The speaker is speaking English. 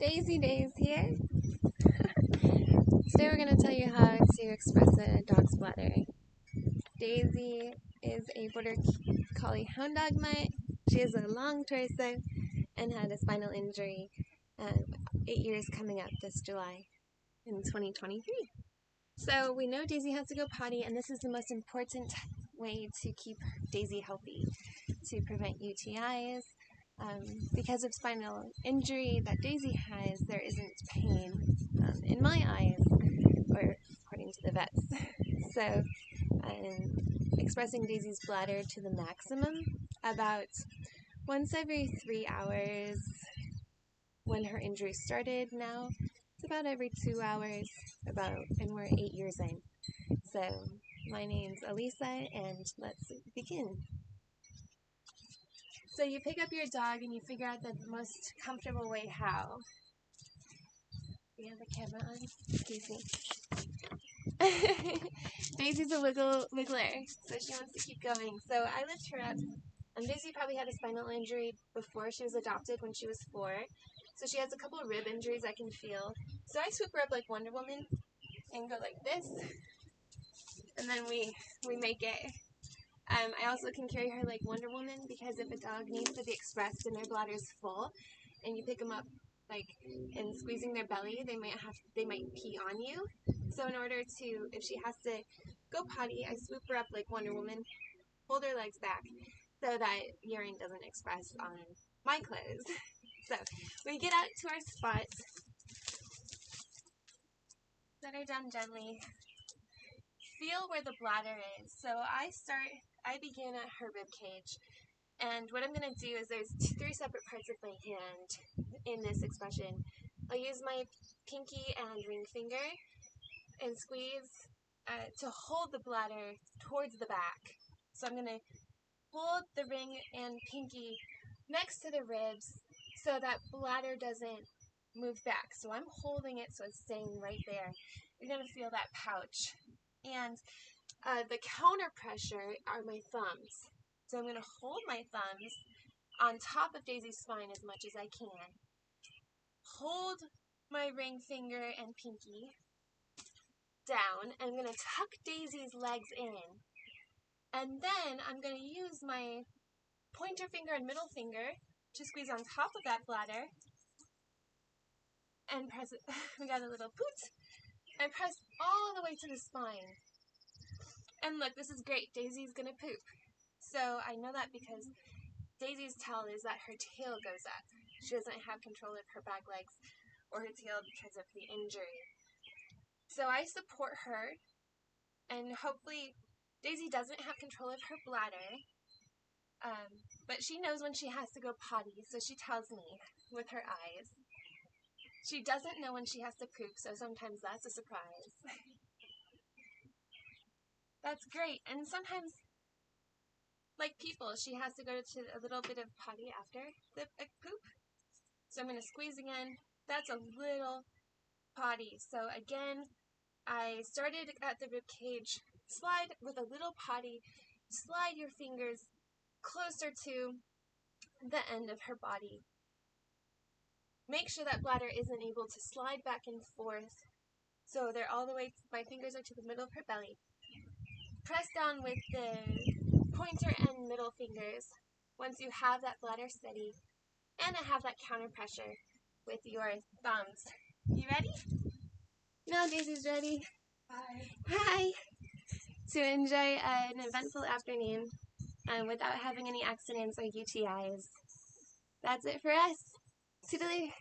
Daisy Days here. Today we're going to tell you how to express a dog's bladder. Daisy is a border collie hound dog mutt. She has a long torso and had a spinal injury 8 years coming up this July in 2023. So we know Daisy has to go potty, and this is the most important way to keep Daisy healthy, to prevent UTIs. Because of spinal injury that Daisy has, there isn't pain in my eyes, or according to the vets. So expressing Daisy's bladder to the maximum about once every 3 hours. When her injury started, now it's about every 2 hours, and we're 8 years in. So my name's Alisa, and let's begin. So you pick up your dog and you figure out the most comfortable way how. We have the camera on. Excuse me. Daisy's a wiggler, so she wants to keep going. So I lift her up, and Daisy probably had a spinal injury before she was adopted when she was 4. So she has a couple of rib injuries I can feel. So I swoop her up like Wonder Woman and go like this, and then we make it. I also can carry her like Wonder Woman, because if a dog needs to be expressed and their bladder's full, and you pick them up like and squeezing their belly, they might pee on you. So in order to, if she has to go potty, I swoop her up like Wonder Woman, hold her legs back so that urine doesn't express on my clothes. So we get out to our spot, set her down gently, feel where the bladder is. So I begin at her rib cage, and what I'm going to do is there's 3 separate parts of my hand in this expression. I'll use my pinky and ring finger and squeeze to hold the bladder towards the back. So I'm going to hold the ring and pinky next to the ribs so that bladder doesn't move back. So I'm holding it so it's staying right there. You're going to feel that pouch. And the counter pressure are my thumbs. So I'm going to hold my thumbs on top of Daisy's spine as much as I can. Hold my ring finger and pinky down, and I'm going to tuck Daisy's legs in. And then I'm going to use my pointer finger and middle finger to squeeze on top of that bladder and press it. We got a little poot. And press all the way to the spine. And look, this is great. Daisy's going to poop. So I know that because Daisy's tell is that her tail goes up. She doesn't have control of her back legs or her tail because of the injury. So I support her, and hopefully Daisy doesn't have control of her bladder, but she knows when she has to go potty, so she tells me with her eyes. She doesn't know when she has to poop, so sometimes that's a surprise. That's great. And sometimes, like people, she has to go to a little bit of potty after the poop. So I'm going to squeeze again. That's a little potty. So again, I started at the rib cage. Slide with a little potty. Slide your fingers closer to the end of her body. Make sure that bladder isn't able to slide back and forth. So they're all the way, my fingers are to the middle of her belly. Press down with the pointer and middle fingers once you have that bladder steady, and I have that counter pressure with your thumbs. You ready? Now Daisy's ready. Hi! To enjoy an eventful afternoon without having any accidents or UTIs. That's it for us. Toodaloo!